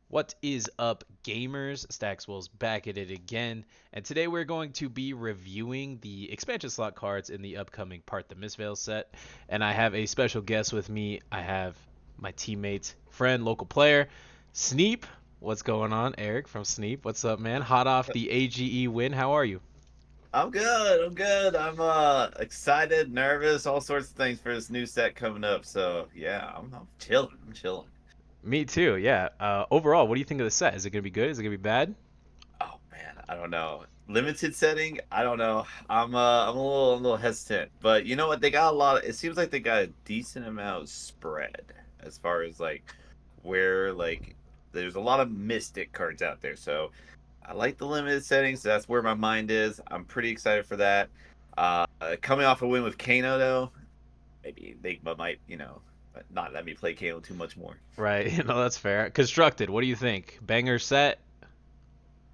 What is up, gamers? Staxwell's back at it again, and today we're going to be reviewing the expansion slot cards in the upcoming Part the Mistveil set. And I have a special guest with me. I have my teammate, friend, local player, SNEEP. What's going on? Eric from SNEEP. What's up, man? Hot off the AGE win. How are you? I'm good. I'm good. I'm excited, nervous, all sorts of things for this new set coming up. So yeah, I'm chilling. I'm chilling. Me too, yeah. Overall, what do you think of the set? Is it going to be good? Is it going to be bad? Oh man, I don't know. Limited setting, I don't know. I'm a little hesitant. But you know what? They got a lot it seems like they got a decent amount of spread as far as like where like there's a lot of mystic cards out there. So I like the limited settings. So that's where my mind is. I'm pretty excited for that. Coming off a win with Kano though, maybe they might, not let me play Kano too much more. Right, that's fair. Constructed, what do you think? Banger set?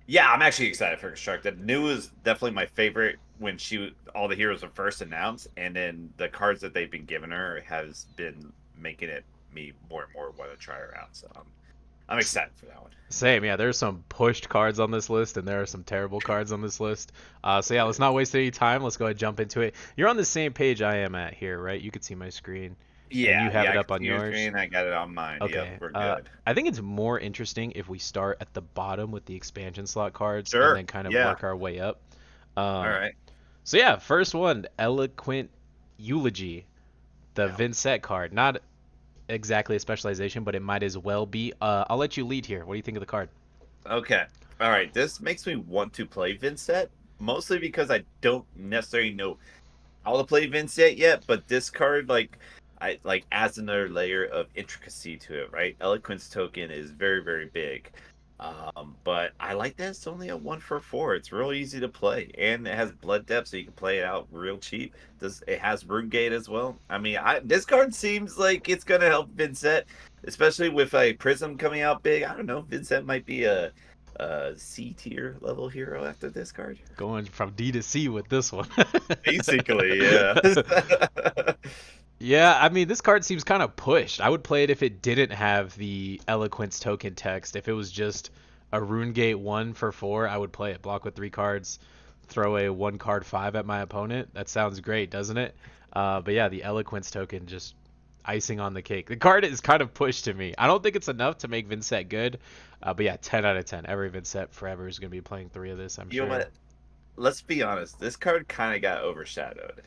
Yeah, I'm actually excited for Constructed. New was definitely my favorite when all the heroes were first announced, and then the cards that they've been giving her has been making it me more and more want to try her out. So I'm excited for that one. Same, yeah. There's some pushed cards on this list, and there are some terrible cards on this list. So yeah, let's not waste any time. Let's go ahead and jump into it. You're on the same page I am at here, right? You can see my screen, and you Yeah, have yeah, it I up can on see your yours. screen. I got it on mine. Yep, Okay. we're good. I think it's more interesting if we start at the bottom with the expansion slot cards, and Sure. then kind of Yeah. work our way up. All Um, right. so yeah, first one, Eloquent Eulogy, the Yeah. Vincent card. Not exactly a specialization, but it might as well be. I'll let you lead here. What do you think of the card? Okay. All right. This makes me want to play Vincent, mostly because I don't necessarily know how to play Vincent yet, but this card I like adds another layer of intricacy to it, right? Eloquence token is very, very big. But I like that it's only a 1 for 4. It's real easy to play, and it has blood depth, so you can play it out real cheap. Does it has Rune Gate as well? I mean, I this card seems like it's gonna help Vincent, especially with a Prism coming out big. I don't know, Vincent might be a C tier level hero after this card. Going from D to C with this one. Basically, yeah. Yeah, I mean, this card seems kind of pushed. I would play it if it didn't have the Eloquence token text. If it was just a Runegate 1 for 4, I would play it. Block with 3 cards, throw a 1 card 5 at my opponent. That sounds great, doesn't it? But yeah, the Eloquence token just icing on the cake. The card is kind of pushed to me. I don't think it's enough to make Vincent good. But yeah, 10 out of 10. Every Vincent forever is going to be playing 3 of this, I'm You know sure. what? Let's be honest. This card kind of got overshadowed,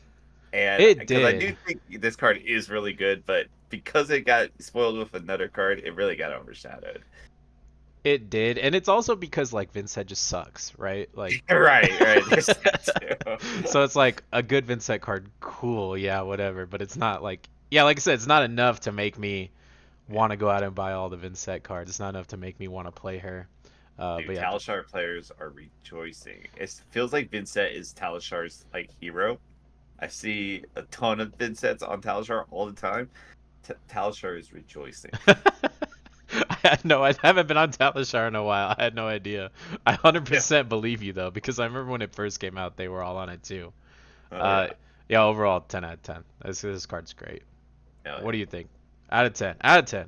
and It because I do did. think this card is really good, but because it got spoiled with another card, it really got overshadowed. It did, and it's also because like Vincent just sucks, right? Like, Right, right. There's that too. so it's like a good Vincent card, cool, yeah, whatever. But it's not like, yeah, like I said, it's not enough to make me want to go out and buy all the Vincent cards. It's not enough to make me want to play her. But Dude, yeah, Talishar players are rejoicing. It feels like Vincent is Talishar's like hero. I see a ton of Vincents on Talishar all the time. Talishar is rejoicing. I had no, I haven't been on Talishar in a while. I had no idea. I Yeah. 100% believe you though, because I remember when it first came out, they were all on it too. Oh Uh, yeah. yeah, overall 10 out of 10. This card's great. Hell What do yeah. you think? Out of 10. Out of 10.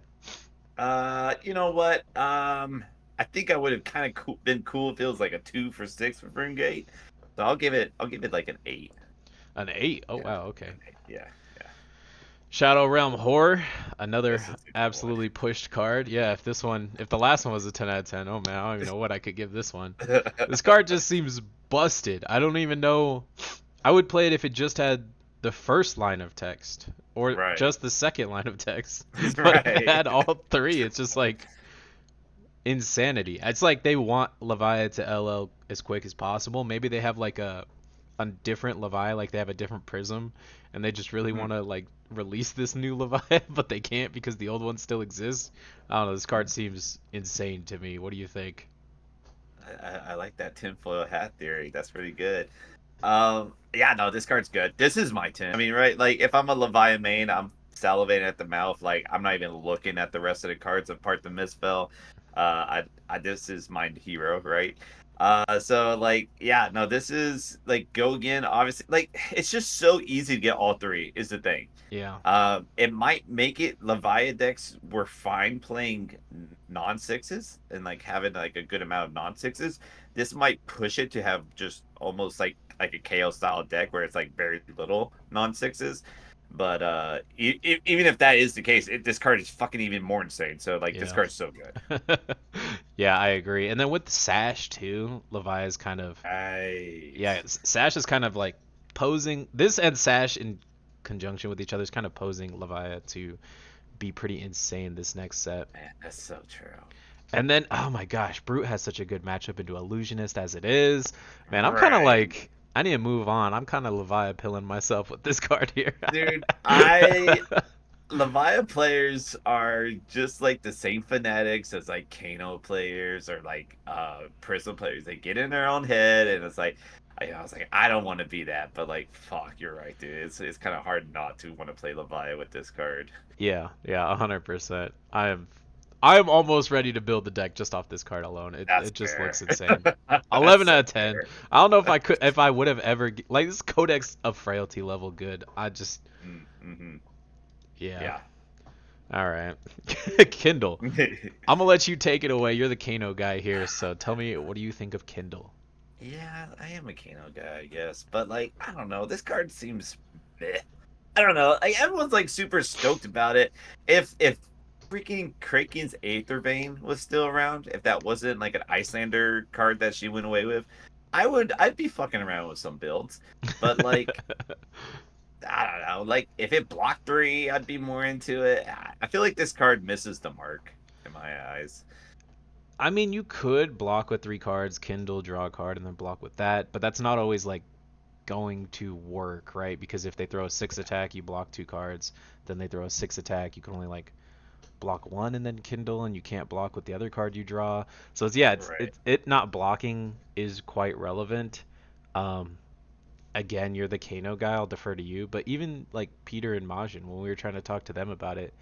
You know what? I think I would have kind of been cool if it was like a 2 for 6 for Broomgate. So I'll give it like an 8. An 8. Oh Yeah, wow, okay. an 8. Yeah, yeah. Shadow Realm Horror, another This is a good absolutely pushed card. Yeah, if the last one was a 10 out of 10, oh man, I don't even know what I could give this one. one. This card just seems busted. I don't even know. I would play it if it just had the first line of text or Right. just the second line of text. But if it Right. had all three, it's just like insanity. It's like they want Leviah to LL as quick as possible. Maybe they have like a different Leviah, like they have a different prism, and they just really want Mhm. to like release this new Leviah, but they can't because the old one still exists. I don't know. This card seems insane to me. What do you think? I like that tinfoil hat theory. That's pretty good. Yeah, no, this card's good. This is my 10. I mean, right? Like, if I'm a Leviathan main, I'm salivating at the mouth. Like, I'm not even looking at the rest of the cards apart the Misspell. This is my hero, right? So like, yeah, no, this is like go again. Obviously, like it's just so easy to get all three. Is the thing. Yeah. It might make it Leviathan decks were fine playing non sixes and like having like a good amount of non sixes. This might push it to have just almost like a KO style deck where it's like very little non sixes. But even if that is the case, this card is fucking even more insane. So like this Yeah. card's so good. Yeah, I agree. And then with the Sash too, Levi is kind of Right. yeah, Sash is kind of like posing this and Sash in conjunction with each other is kind of posing Levi to be pretty insane this next set. Man, that's so true. And then oh my gosh, Brute has such a good matchup into Illusionist as it is. Man, I'm kind of Right. like I need to move on. I'm kind of Levi pilling myself with this card here. Dude, I Levia players are just like the same fanatics as like Kano players or like Prism players. They get in their own head and it's like I was like, I don't want to be that, but like fuck, you're right, dude. It's kind of hard not to want to play Levia with this card. Yeah, yeah, 100%. I am almost ready to build the deck just off this card alone. It That's it just fair. looks insane. That's 11 so out of 10. fair. I don't know if I would have ever like this Codex of Frailty level good. I just Mm-hmm. yeah. Yeah. All right. Kindle. I'm gonna let you take it away. You're the Kano guy here, so tell me what do you think of Kindle? Yeah, I am a Kano guy, I guess. But like, I don't know. This card seems meh. I don't know. Like everyone's like super stoked about it. If freaking Kraken's Aether Vein was still around, if that wasn't like an Icelander card that she went away with, I'd be fucking around with some builds. But like, I don't know. Like if it blocked three, I'd be more into it. I feel like this card misses the mark in my eyes. I mean, you could block with 3 cards, Kindle, draw a card, and then block with that, but that's not always like going to work, right? Because if they throw a 6 attack, you block 2 cards. Then they throw a 6 attack, you can only like block one and then Kindle, and you can't block with the other card you draw. So it's yeah, Right. it not blocking is quite relevant. Um, Again, you're the Kano guy. I'll defer to you. But even like Peter and Majin, when we were trying to talk to them about it,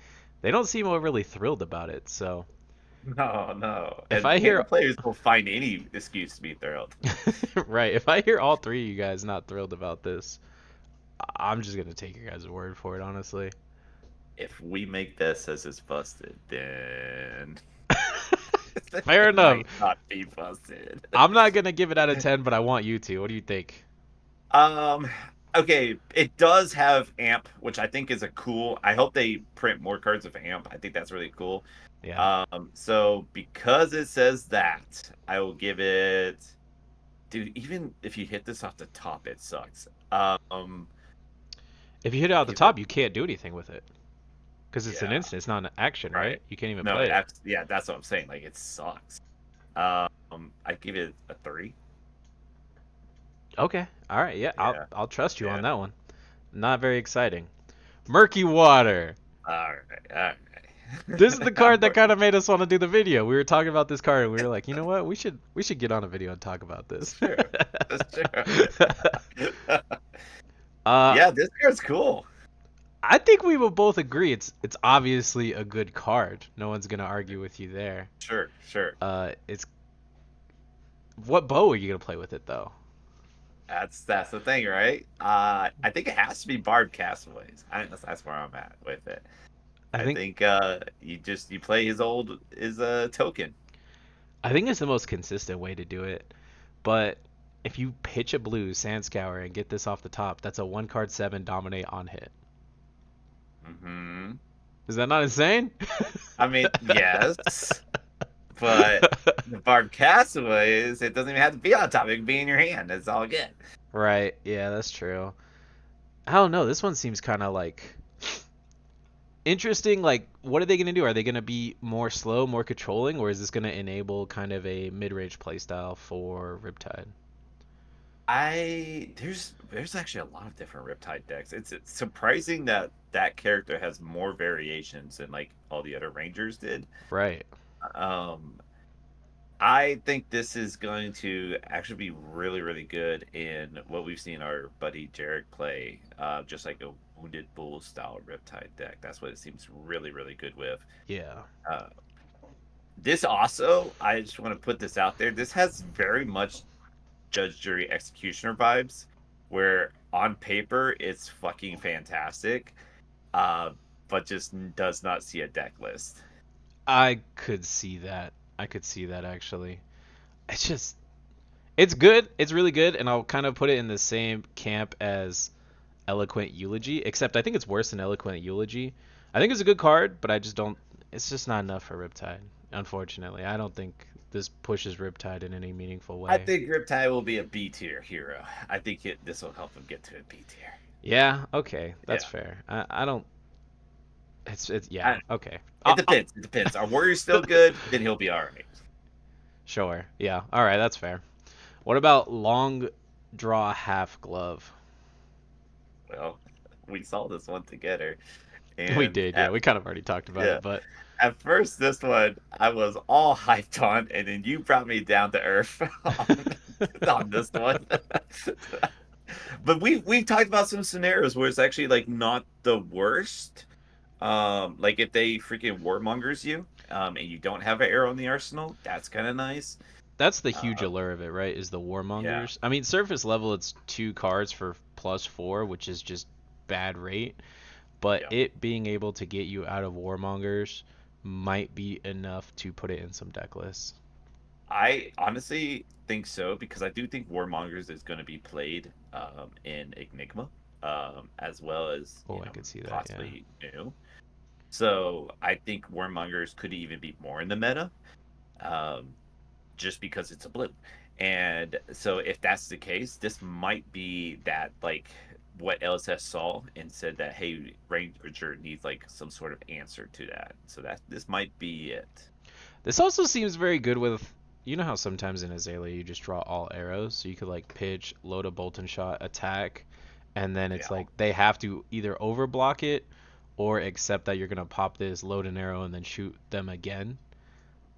they don't seem overly thrilled about it. So No, no. if And I Kano hear players will find any excuse to be thrilled. right, if I hear all three of you guys not thrilled about this, I'm just gonna take your guys' word for it, honestly. If we make this as it's busted, then Fair it enough. might not be busted. I'm not gonna give it out of 10, but I want you to. What do you think? Um, okay, it does have amp, which I think is a cool. I hope they print more cards of amp. I think that's really cool. Yeah. So because it says that, I will give it. Dude, even if you hit this off the top, it sucks. If you hit it I out the give it. top, you can't do anything with it because it's an Yeah, instant. It's not an action, right. right? You can't even No, play it. that's yeah, that's what I'm saying. Like it sucks. I give it a 3. Okay. All right. Yeah. I'll Yeah, I'll trust you on yeah. that one. Not very exciting. Murky Water. All right, all This is the right. card that kind of made us want to do the video. We were talking about this card and we were like, you know what? We should get on a video and talk about That's this. true. That's true. uh, Yeah, this card's cool. I think we will both agree it's obviously a good card. No one's gonna argue with you there. Sure, sure. It's what bow are you gonna play with it though? That's the thing, right? I think it has to be Bard Castaways. That's where I'm at with it. I I think think you play his token. I think it's the most consistent way to do it. But if you pitch a blue Sand Scour and get this off the top, that's a 1 card 7 dominate on hit. Hmm Is that not insane? I mean, yes, but the Bard Castaways, it doesn't even have to be on top. It can be in your hand. It's all good. Right. Yeah, that's true. I don't know. This one seems kind of like interesting. Like, what are they going to do? Are they going to be more slow, more controlling, or is this going to enable kind of a mid-range playstyle for Riptide? There's actually a lot of different Riptide decks. It's surprising that that character has more variations than like all the other Rangers did. Right. Um, I think this is going to actually be really, really good in what we've seen our buddy Jarek play, just like a Wounded Bull style Riptide deck. That's what it seems really, really good with. Yeah. Uh, This also, I just want to put this out there. This has very much Judge, Jury, Executioner vibes, where on paper it's fucking fantastic, uh, but just does not see a deck list. I could see that. I could see that actually. It's just it's good. It's really good, and I'll kind of put it in the same camp as Eloquent Eulogy, except I think it's worse than Eloquent Eulogy. I think it's a good card, but I just don't. It's just not enough for Riptide, unfortunately. I don't think this pushes Riptide in any meaningful I way. think Riptide will be a B tier hero. I think this will help him get to a B tier. Yeah, okay, that's Yeah, fair. I don't. It's yeah, I, okay. it depends. It depends. Are Warriors still good? Then he'll be all right. Sure. Yeah. All right, that's fair. What about Long Draw Half Glove? Well, we saw this one together, We and did, yeah. We kind of already talked about yeah, it, but at first this one I was all hyped on, and then you brought me down to earth on this one. But we've talked about some scenarios where it's actually like not the worst. Like if they freaking warmongers you, and you don't have an arrow in the arsenal, that's kind of nice. that's the huge Uh, allure of it, right? Is the yeah, Warmongers. I mean, surface level, it's 2 cards for +4, which is just bad rate. But yeah. it being able to get you out of Warmongers might be enough to put it in some deck lists. I honestly think so because I do think Warmongers is going to be played in Enigma, as well as Oh, I could see that, yeah. possibly new. So I think Warmongers could even be more in the meta, um, just because it's a blue. And so if that's the case, this might be that like what LSS saw and said that hey, Ranger needs like some sort of answer to that. So that this might be it. This also seems very good with, you know how sometimes in Azalea you just draw all arrows, so you could like pitch, load a bolt and shot, attack, and then it's Yeah. like they have to either overblock it or accept that you're gonna pop this, load an arrow, and then shoot them again.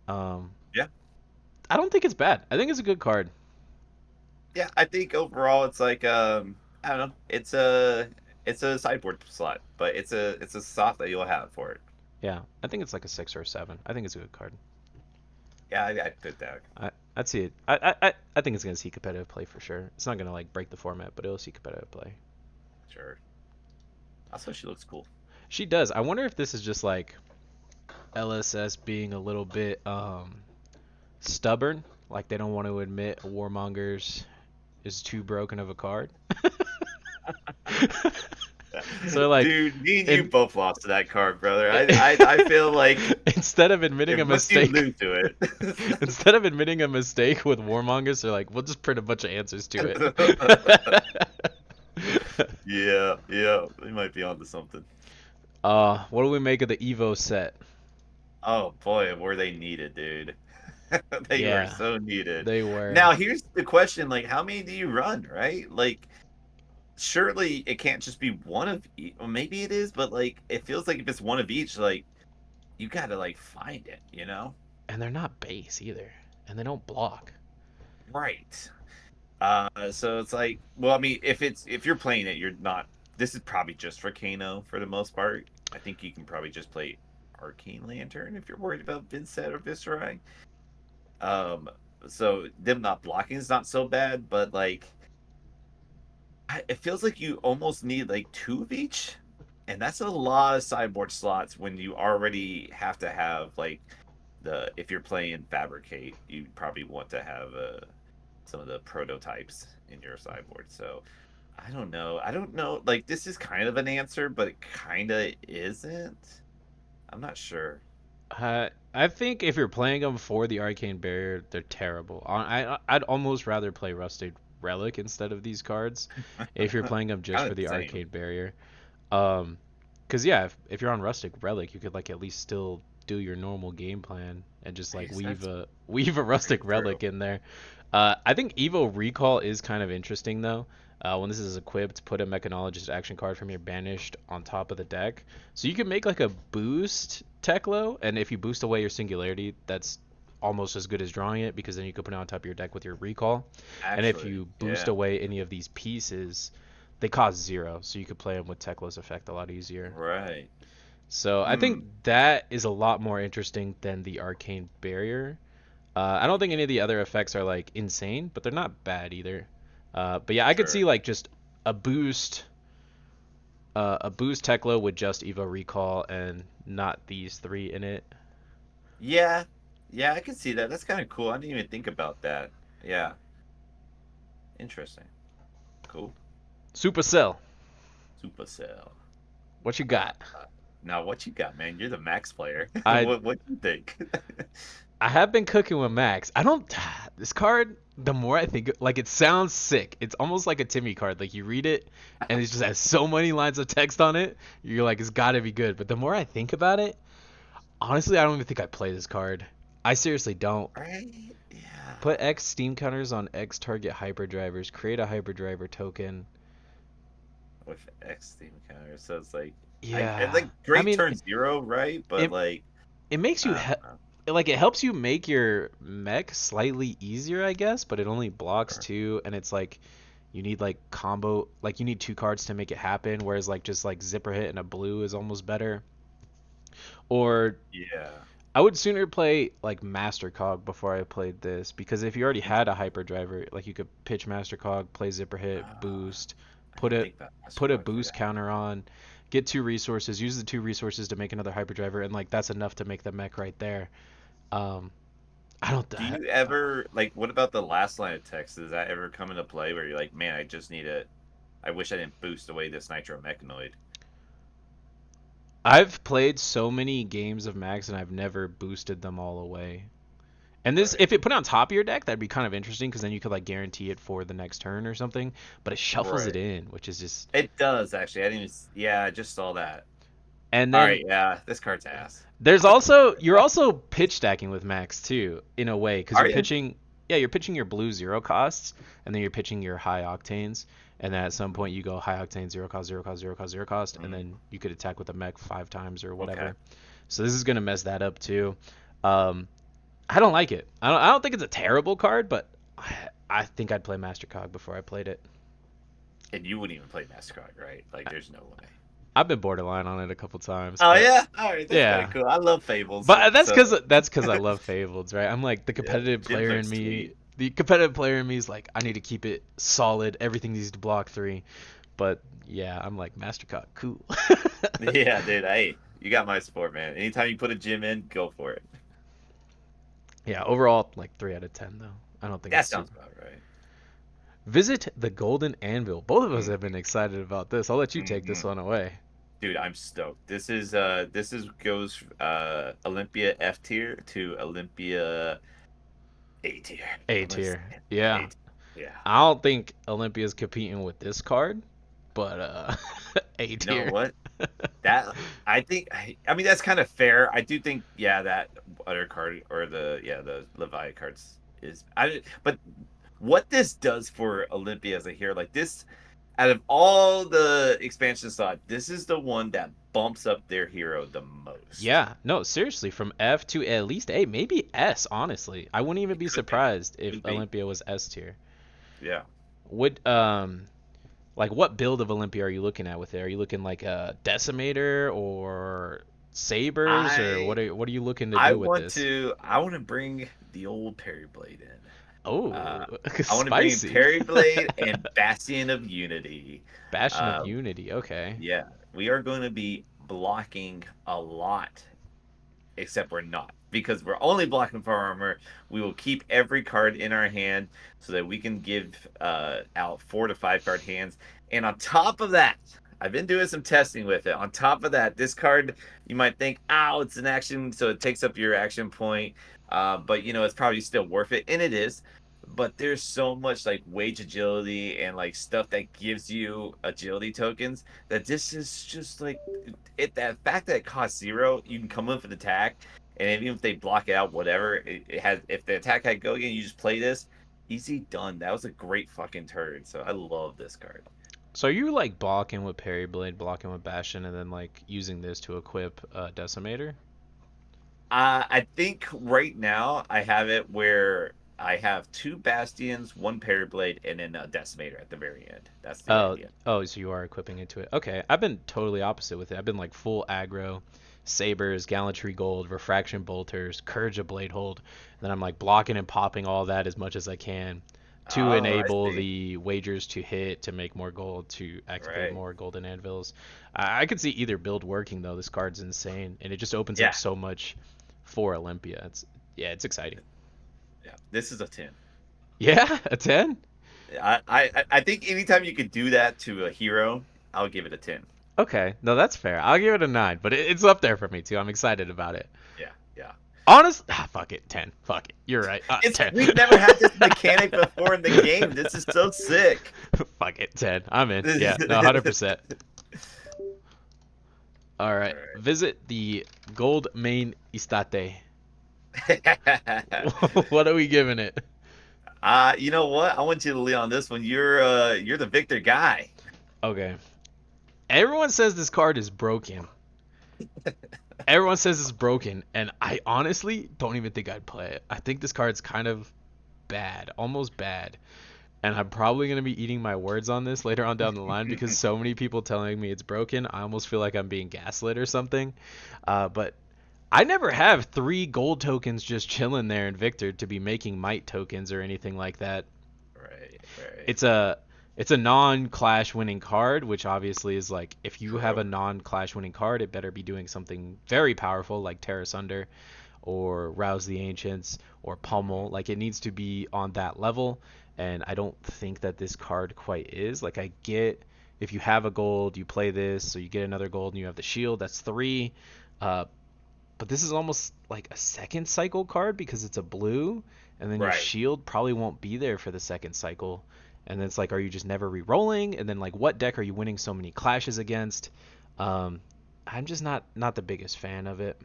Um, Yeah. I don't think it's bad. I think it's a good card. Yeah, I think overall it's like I don't know. It's a sideboard slot, but it's a soft that you'll have for it. Yeah, I think it's like a 6 or a 7. I think it's a good card. Yeah, I'd put that. I'd see it. I think it's gonna see competitive play for sure. It's not gonna like break the format, but it'll see competitive play. Sure. Also, she looks cool. She does. I wonder if this is just like LSS being a little bit stubborn, like they don't want to admit Warmongers is too broken of a card. So like, Dude, me and you in both lost to that card, brother. I feel like instead of admitting if a once you mistake, lose to it. instead of admitting a mistake with Warmongers, they're like, we'll just print a bunch of answers to it. Yeah, yeah, they might be onto something. What do we make of the Evo set? Oh boy, were they needed, dude. They were Yeah, so needed. they were. Now here's the question, like how many do you run, right? Like surely it can't just be one of each. Well, maybe it is, but like it feels like if it's one of each, like you gotta like find it, you know? And they're not base either, and they don't block. Right. So it's like, well, I mean, if you're playing it, you're not. This is probably just for Kano for the most part. I think you can probably just play Arcane Lantern if you're worried about Vincent or Viscerai. Um, so them not blocking is not so bad, but like it feels like you almost need like two of each, and that's a lot of sideboard slots when you already have to have like the if you're playing Fabricate, you probably want to have some of the prototypes in your sideboard. So I don't know. I don't know. Like this is kind of an answer, but it kind of isn't. I'm not sure. I think if you're playing them for the Arcane Barrier, they're terrible. I'd almost rather play Rusted Relic instead of these cards if you're playing them just Kind for of the the same. Arcane Barrier. Um, cause yeah, if you're on Rustic Relic, you could like at least still do your normal game plan and just I like guess weave that's a weave a very Rustic true. Relic in there. I think Evo Recall is kind of interesting though. When this is equipped, put a Mechanologist action card from your banished on top of the deck. So you can make like a boost Teklo, and if you boost away your Singularity, that's almost as good as drawing it because then you can put it on top of your deck with your Recall. And if Actually, you boost yeah. away any of these pieces, they cost 0, so you could play them with Teklo's effect a lot easier. Right. So I think Mm, that is a lot more interesting than the arcane barrier. I don't think any of the other effects are like insane, but they're not bad either. But yeah, I could see sure. like just a boost, a boost Tekla with just Evo Recall and not these three in it. Yeah, yeah, I can see that. That's kind of cool. I didn't even think about that. Yeah, interesting. Cool. Supercell, Supercell. what you Uh, got? Now, what you got, man? You're the Max player. I What you think? I have been cooking with Max. I don't this card. The more I think, like it sounds sick. It's almost like a Timmy card. Like you read it, and it just has so many lines of text on it. You're like, it's got to be good. But the more I think about it, honestly, I don't even think I play this card. I seriously don't. Right? Yeah. Put X Steam counters on X target hyperdrivers. Create a hyperdriver token. With X Steam counter, so it's like I Yeah, like I great mean, turn zero, right? But it like it makes you I don't know. like it helps you make your mech slightly easier, I guess, but it only blocks Sure. two, and it's like you need like combo, like you need two cards to make it happen, whereas like just like zipper hit and a blue is almost better. Or Yeah. I would sooner play like Master Cog before I played this because if you already had a Interesting. hyperdriver, like you could pitch Master Cog, play zipper hit, Uh, boost, I put didn't a think about Master put a Card for boost that. counter on, get two resources, use the two resources to make another hyperdriver, and like that's enough to make the mech right there. Um, I don't. Do you ever like what about the last line of text? Does that ever come into play where you're like, man, I just need a I wish I didn't boost away this nitro mechanoid. I've played so many games of Max and I've never boosted them all away. And this, Right. if it put on top of your deck, that'd be kind of interesting because then you could like guarantee it for the next turn or something. But it shuffles it Right. in, which is just. It does actually. I didn't even yeah, I just saw that. And All then right, yeah, this card's ass. there's also you're also pitch stacking with Max too in a way because Are you're you? pitching. Yeah, you're pitching your blue zero costs, and then you're pitching your high octanes, and then at some point you go high octane zero cost zero cost zero cost zero cost, and Mm, then you could attack with a mech 5 times or okay. whatever. So this is gonna mess that up too. Um, I don't like it. I don't think it's a terrible card, but I think I'd play Mastercog before I played it. And you wouldn't even play Mastercard, right? Like, there's no way. I've been borderline on it a couple times, Oh but yeah, all right, that's kind of yeah. cool. I love Fables, But that's so because I love Fabled, right? I'm like the yeah, competitive gyms player are in me. sweet. The competitive player in me is like I need to keep it solid. Everything needs to block three. But yeah, I'm like Mastercog, cool. Yeah, dude. Hey, you got my support, man. Anytime you put a gym in, go for it. Yeah, overall like 3 out of 10 though. I don't think That it's sounds super. about right. Visit the Golden Anvil. Both of us Mm, have been excited about this. I'll let you take this hmm one away. Dude, I'm stoked. This is goes Olympia F tier to Olympia A tier. A I'm gonna say tier. it. A Yeah. tier. Yeah. I don't think Olympia's competing with this card, but A You know tier. what? That I think I mean that's kind of fair. I do think yeah that other card or the Levi cards is but what this does for Olympia as a hero like this out of all the expansion slot this is the one that bumps up their hero the most. Yeah, no, seriously, from F to at least A, maybe S, honestly. I wouldn't even It be could be, surprised if could be, Olympia was S tier. yeah. Would like what build of Olympia are you looking at with it? Are you looking like a Decimator or Sabers or I what are you looking to do with this? I want to bring the old Perry Blade in. Oh, Uh, I want to bring in spicy. Perry Blade and Bastion of Unity. Bastion of Uh, Unity. Okay. Yeah, we are going to be blocking a lot, except we're not because we're only blocking for armor. We will keep every card in our hand so that we can give out 4 to 5 card hands. And on top of that, I've been doing some testing with it. On top of that, this card you might think, "Oh, it's an action, so it takes up your action point." But you know, it's probably still worth it, and it is. But there's so much like wage agility and like stuff that gives you agility tokens that this is just like it that fact that it costs 0, you can come in for the attack, and even if they block it out, whatever, it has if the attack had go again, you just play this, easy done. That was a great fucking turn. So I love this card. So are you like blocking with Parry Blade, blocking with Bastion, and then like using this to equip Decimator? I think right now I have it where I have 2 Bastions, 1 Parablade, and then a Decimator at the very end. That's the Oh, idea. oh, so you are equipping into it. Okay, I've been totally opposite with it. I've been like full aggro, sabers, gallantry gold, refraction bolters, courage of blade hold. And then I'm like blocking and popping all that as much as I can to Oh, I enable see. the wagers to hit to make more gold to activate Right. more golden anvils. I could see either build working though. This card's insane, and it just opens up Yeah. so much for Olympia. It's yeah, it's exciting. Yeah. This is a 10. Yeah, a 10? I think anytime you could do that to a hero, I'll give it a 10. Okay, no, that's fair. I'll give it a 9, but it's up there for me too. I'm excited about it. Yeah. Yeah. Fuck it, 10. Fuck it. You're right. It's 10. we've never had this mechanic before in the game. This is so sick. Fuck it, 10. I'm in. Yeah, no, All 100%. All right. right. Visit the Gold Main Estate. What are we giving it? You know what? I want you to lead on this one. You're the Victor guy. Okay. Everyone says this card is broken. Everyone says it's broken, and I honestly don't even think I'd play it. I think this card's kind of bad, almost bad. And I'm probably going to be eating my words on this later on down the line because so many people telling me it's broken. I almost feel like I'm being gaslit or something. But I never have 3 gold tokens just chilling there in Victor to be making might tokens or anything like that. Right, right. It's a it's a non-clash winning card, which obviously is like if you have True. a non-clash winning card, it better be doing something very powerful like Terra Thunder or Rouse the Ancients or Pummel. Like it needs to be on that level, and I don't think that this card quite is. Like I get if you have a gold, you play this, so you get another gold and you have the shield, that's 3. Uh, but this is almost like a second cycle card because it's a blue, and then your Right. shield probably won't be there for the second cycle. And then it's like, are you just never re-rolling? And then like, what deck are you winning so many clashes against? Um, I'm just not the biggest fan of it.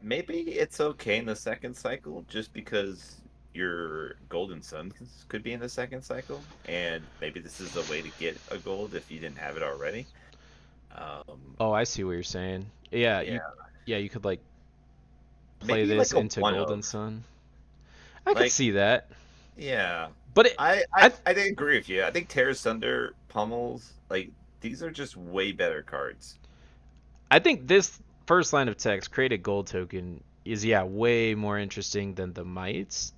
Maybe it's okay in the second cycle just because your Golden Sun could be in the second cycle, and maybe this is a way to get a gold if you didn't have it already. Um, Oh, I see what you're saying. Yeah, yeah, you could like play maybe this like a into one Golden of Sun. I could like see that, yeah. but it, I I think agree with you. I think Terra Thunder Pummels like these are just way better cards. I think this first line of text, create a gold token, is yeah way more interesting than the mites.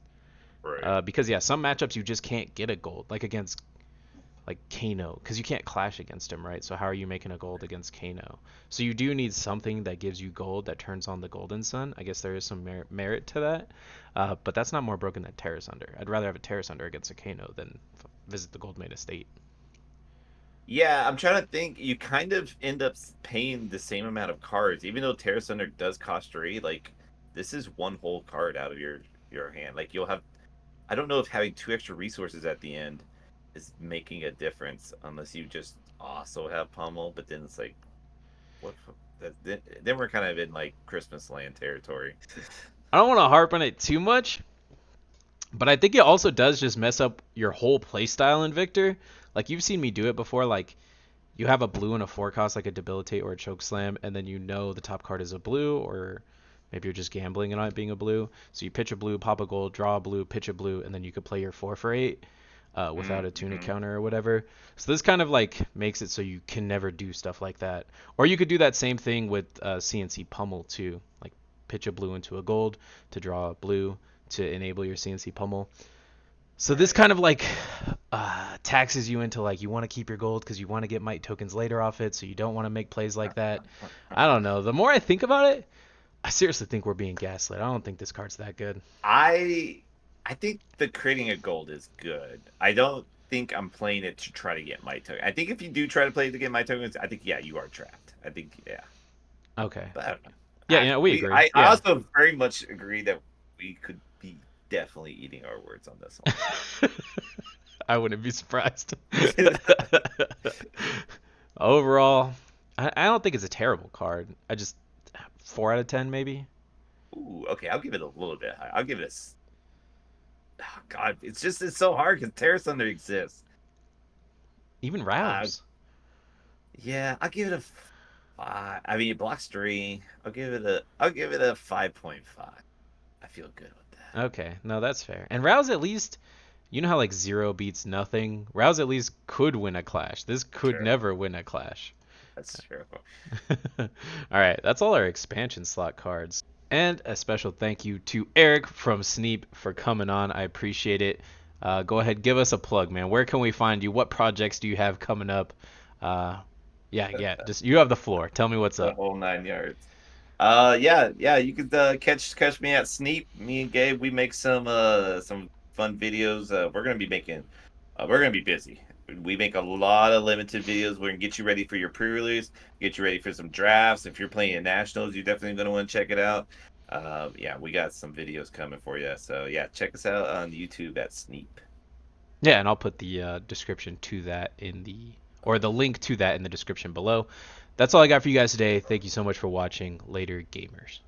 Right. Because yeah, some matchups you just can't get a gold, like against like Kano, because you can't clash against him, right? So how are you making a gold against Kano? So you do need something that gives you gold that turns on the Golden Sun. I guess there is some merit to that, but that's not more broken than Terra Thunder. I'd rather have a Terra Thunder against a Kano than visit the Gold Main Estate. Yeah, I'm trying to think. You kind of end up paying the same amount of cards, even though Terra Thunder does cost 3. Like, this is one whole card out of your hand. Like, you'll have. I don't know if having 2 extra resources at the end is making a difference, unless you just also have Pummel. But then it's like, what? Then we're kind of in like Christmas land territory. I don't want to harp on it too much, but I think it also does just mess up your whole playstyle in Victor. Like you've seen me do it before. Like you have a blue and a 4 cost like a debilitate or a choke slam, and then you know the top card is a blue, or maybe you're just gambling on it being a blue. So you pitch a blue, pop a gold, draw a blue, pitch a blue, and then you could play your 4 for 8 without a tunic Mm-hmm. counter or whatever. So this kind of like makes it so you can never do stuff like that. Or you could do that same thing with CNC pummel too. Like pitch a blue into a gold to draw a blue to enable your CNC pummel. So this Right. kind of like taxes you into like you want to keep your gold because you want to get might tokens later off it, so you don't want to make plays like that. I don't know. The more I think about it, I seriously think we're being gaslit. I don't think this card's that good. I I think the creating a gold is good. I don't think I'm playing it to try to get my token. I think if you do try to play it to get my tokens, I think yeah, you are trapped. I think yeah, Okay. but I don't know. Yeah, yeah, we We agree. I Yeah. also very much agree that we could be definitely eating our words on this I wouldn't be surprised. one. Overall, I don't think it's a terrible card. I just 4 out of 10 maybe. Ooh, okay, I'll give it a little bit high. I'll give it oh, God, it's so hard because Terra Thunder exists. Even Uh, Rouse. yeah, I'll give it a 5. I mean, it blocks 3. I'll give it a 5.5. I feel good with Okay, no, that's fair. And Rouse at least, you know how like zero beats nothing? Rouse at least could win a clash. This could True. never win a clash. That's true. All right, that's all our expansion slot cards. And a special thank you to Eric from SNEEP for coming on. I appreciate it. Go ahead, give us a plug, man. Where can we find you? What projects do you have coming up? Uh, yeah. Just you have the floor. Tell me what's The up. whole 9 yards. Yeah. You could catch me at Sneep. Me and Gabe, we make some fun videos. We're gonna be busy. We make a lot of limited videos. We're gonna get you ready for your pre-release, get you ready for some drafts. If you're playing nationals, you're definitely gonna want to check it out. Yeah, we got some videos coming for you. So yeah, check us out on YouTube at Sneep. Yeah, and I'll put the description to that in the or the link to that in the description below. That's all I got for you guys today. Thank you so much for watching. Later, gamers.